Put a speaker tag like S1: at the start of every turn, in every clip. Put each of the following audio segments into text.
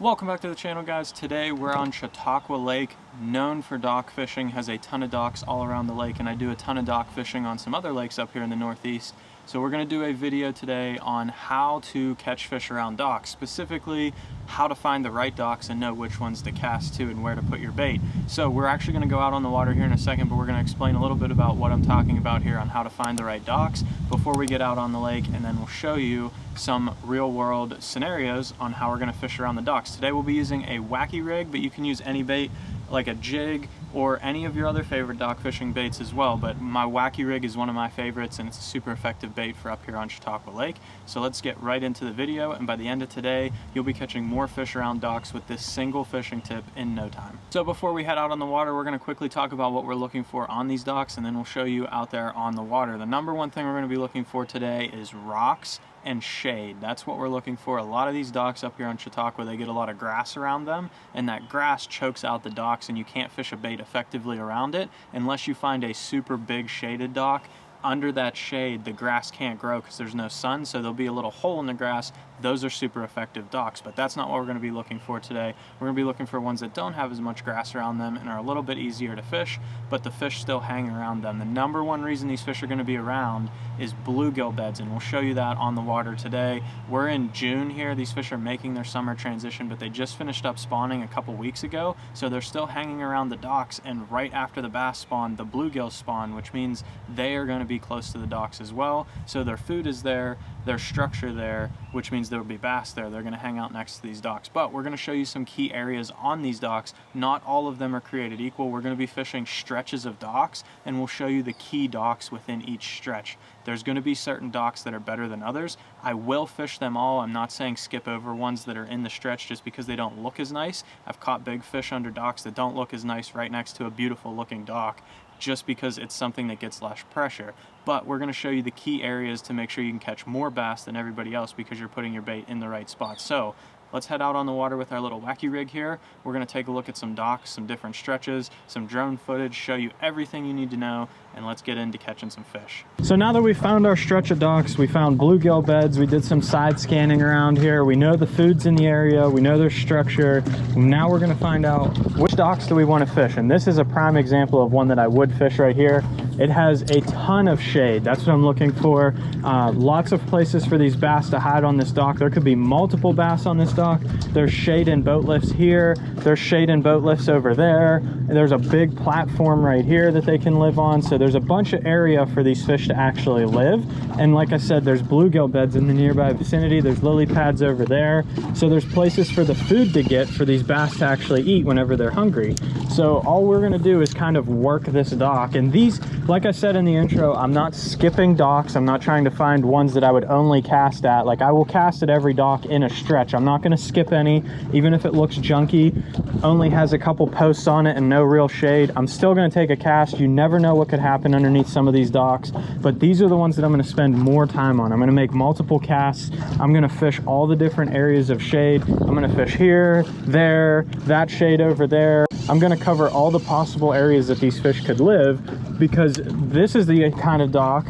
S1: Welcome back to the channel, guys. Today we're on Chautauqua Lake, known for dock fishing, has a ton of docks all around the lake, and I do a ton of dock fishing on some other lakes up here in the Northeast. So we're going to do a video today on how to catch fish around docks, specifically how to find the right docks and know which ones to cast to and where to put your bait. So we're actually going to go out on the water here in a second, but we're going to explain a little bit about what I'm talking about here on how to find the right docks before we get out on the lake, and then we'll show you some real world scenarios on how we're going to fish around the docks. Today we'll be using a wacky rig, but you can use any bait like a jig or any of your other favorite dock fishing baits as well, but my wacky rig is one of my favorites and it's a super effective bait for up here on Chautauqua Lake. So let's get right into the video, and by the end of today you'll be catching more fish around docks with this single fishing tip in no time. So before we head out on the water, we're going to quickly talk about what we're looking for on these docks, and then we'll show you out there on the water. The number one thing we're going to be looking for today is rocks and shade. That's what we're looking for. A lot of these docks up here on Chautauqua, they get a lot of grass around them, and that grass chokes out the docks and you can't fish a bait effectively around it unless you find a super big shaded dock. Under that shade, the grass can't grow because there's no sun, so there'll be a little hole in the grass. Those are super effective docks, but that's not what we're going to be looking for today. We're going to be looking for ones that don't have as much grass around them and are a little bit easier to fish, but the fish still hang around them. The number one reason these fish are going to be around is bluegill beds, and we'll show you that on the water today. We're in June here. These fish are making their summer transition, but they just finished up spawning a couple weeks ago, so they're still hanging around the docks, and right after the bass spawn, the bluegills spawn, which means they are going to be close to the docks as well. So their food is there, their structure there, which means there will be bass there. They're going to hang out next to these docks. But we're going to show you some key areas on these docks. Not all of them are created equal. We're going to be fishing stretches of docks, and we'll show you the key docks within each stretch. There's going to be certain docks that are better than others. I will fish them all. I'm not saying skip over ones that are in the stretch just because they don't look as nice. I've caught big fish under docks that don't look as nice right next to a beautiful looking dock, just because it's something that gets less pressure. But we're going to show you the key areas to make sure you can catch more bass than everybody else because you're putting your bait in the right spot. So let's head out on the water with our little wacky rig here. We're going to take a look at some docks, some different stretches, some drone footage, show you everything you need to know, and let's get into catching some fish. So now that we found our stretch of docks, we found bluegill beds, we did some side scanning around here, we know the food's in the area, we know their structure. Now we're going to find out which docks do we want to fish, and this is a prime example of one that I would fish right here. It has a ton of shade. That's what I'm looking for. Lots of places for these bass to hide on this dock. There could be multiple bass on this dock. There's shade and boat lifts here. There's shade and boat lifts over there. And there's a big platform right here that they can live on. So there's a bunch of area for these fish to actually live. And like I said, there's bluegill beds in the nearby vicinity. There's lily pads over there. So there's places for the food to get for these bass to actually eat whenever they're hungry. So all we're gonna do is kind of work this dock. And these, like I said in the intro, I'm not skipping docks. I'm not trying to find ones that I would only cast at. Like, I will cast at every dock in a stretch. I'm not going to skip any, even if it looks junky, only has a couple posts on it and no real shade. I'm still going to take a cast. You never know what could happen underneath some of these docks, but these are the ones that I'm going to spend more time on. I'm going to make multiple casts. I'm going to fish all the different areas of shade. I'm going to fish here, there, that shade over there. I'm going to cover all the possible areas that these fish could live, because this is the kind of dock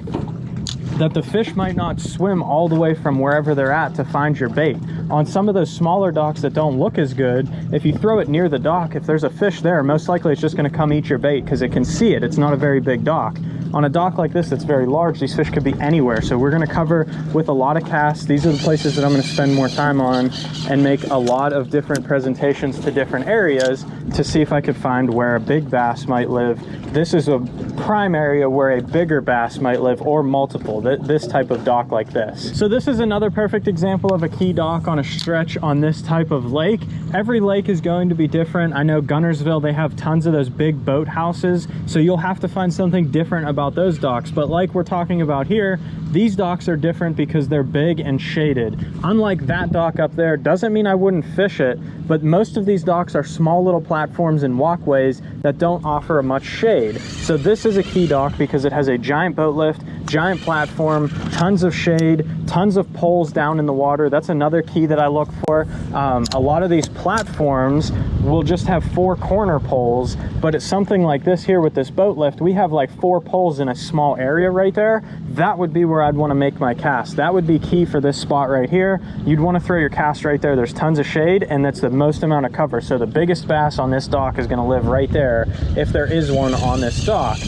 S1: that the fish might not swim all the way from wherever they're at to find your bait. On some of those smaller docks that don't look as good, if you throw it near the dock, if there's a fish there, most likely it's just going to come eat your bait because it can see it. It's not a very big dock. On a dock like this that's very large, these fish could be anywhere. So we're going to cover with a lot of casts. These are the places that I'm going to spend more time on and make a lot of different presentations to different areas to see if I could find where a big bass might live. This is a prime area where a bigger bass might live, or multiple, this type of dock like this. So this is another perfect example of a key dock on a stretch on this type of lake. Every lake is going to be different. I know Gunnersville, they have tons of those big boat houses, so you'll have to find something different about those docks. But like we're talking about here, these docks are different because they're big and shaded. Unlike that dock up there, doesn't mean I wouldn't fish it, but most of these docks are small little platforms and walkways that don't offer much shade. So this is a key dock because it has a giant boat lift, giant platform, tons of shade, tons of poles down in the water. That's another key that I look for. A lot of these platforms will just have 4 corner poles, but it's something like this here with this boat lift, we have like 4 poles in a small area right there. That would be where I'd want to make my cast. That would be key for this spot right here. You'd want to throw your cast right there. There's tons of shade, and that's the most amount of cover. So the biggest bass on this dock is going to live right there if there is one on this dock.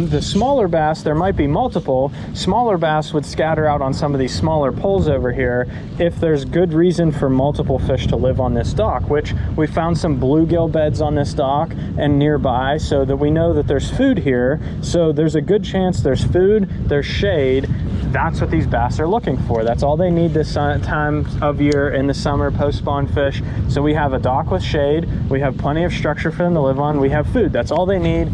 S1: The smaller bass, there might be multiple. Smaller bass would scatter out on some of these smaller poles over here if there's good reason for multiple fish to live on this dock, which we found some bluegill beds on this dock and nearby, so that we know that there's food here. So there's a good chance there's food, there's shade. That's what these bass are looking for. That's all they need this time of year in the summer, post-spawn fish. So we have a dock with shade, we have plenty of structure for them to live on, we have food. That's all they need.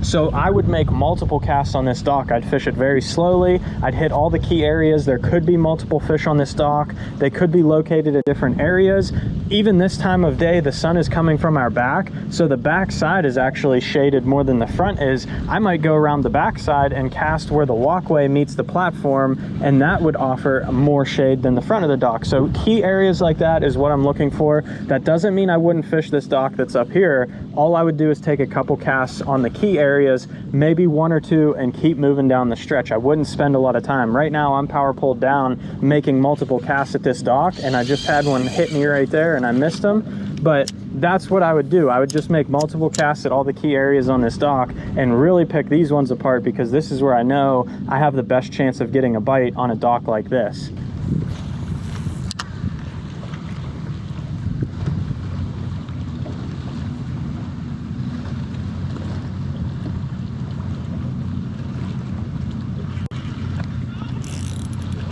S1: So I would make multiple casts on this dock. I'd fish it very slowly. I'd hit all the key areas. There could be multiple fish on this dock. They could be located at different areas. Even this time of day, the sun is coming from our back, so the back side is actually shaded more than the front is. I might go around the back side and cast where the walkway meets the platform, and that would offer more shade than the front of the dock. So key areas like that is what I'm looking for. That doesn't mean I wouldn't fish this dock that's up here. All I would do is take a couple casts on the key areas, maybe one or two, and keep moving down the stretch. I wouldn't spend a lot of time. Right now I'm power pulled down making multiple casts at this dock, and I just had one hit me right there and I missed them. But that's what I would do. I would just make multiple casts at all the key areas on this dock and really pick these ones apart, because this is where I know I have the best chance of getting a bite on a dock like this.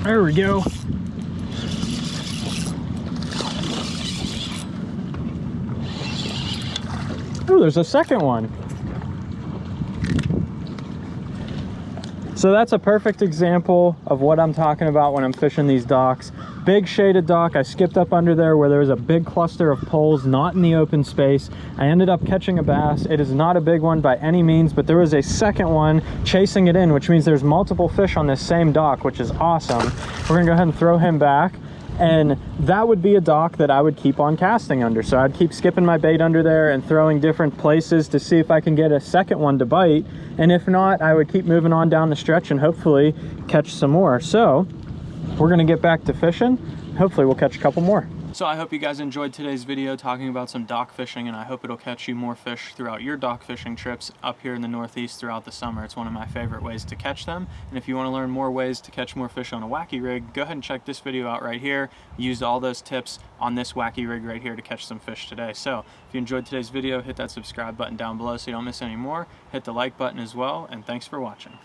S1: There we go. Oh, there's a second one. So that's a perfect example of what I'm talking about when I'm fishing these docks. Big shaded dock. I skipped up under there where there was a big cluster of poles, not in the open space. I ended up catching a bass. It is not a big one by any means, but there was a second one chasing it in, which means there's multiple fish on this same dock, which is awesome. We're gonna go ahead and throw him back. And that would be a dock that I would keep on casting under. So I'd keep skipping my bait under there and throwing different places to see if I can get a second one to bite. And if not, I would keep moving on down the stretch and hopefully catch some more. So we're gonna get back to fishing. Hopefully we'll catch a couple more. So I hope you guys enjoyed today's video talking about some dock fishing, and I hope it'll catch you more fish throughout your dock fishing trips up here in the Northeast throughout the summer. It's one of my favorite ways to catch them. And if you want to learn more ways to catch more fish on a wacky rig, go ahead and check this video out right here. Use all those tips on this wacky rig right here to catch some fish today. So if you enjoyed today's video, hit that subscribe button down below so you don't miss any more. Hit the like button as well, and thanks for watching.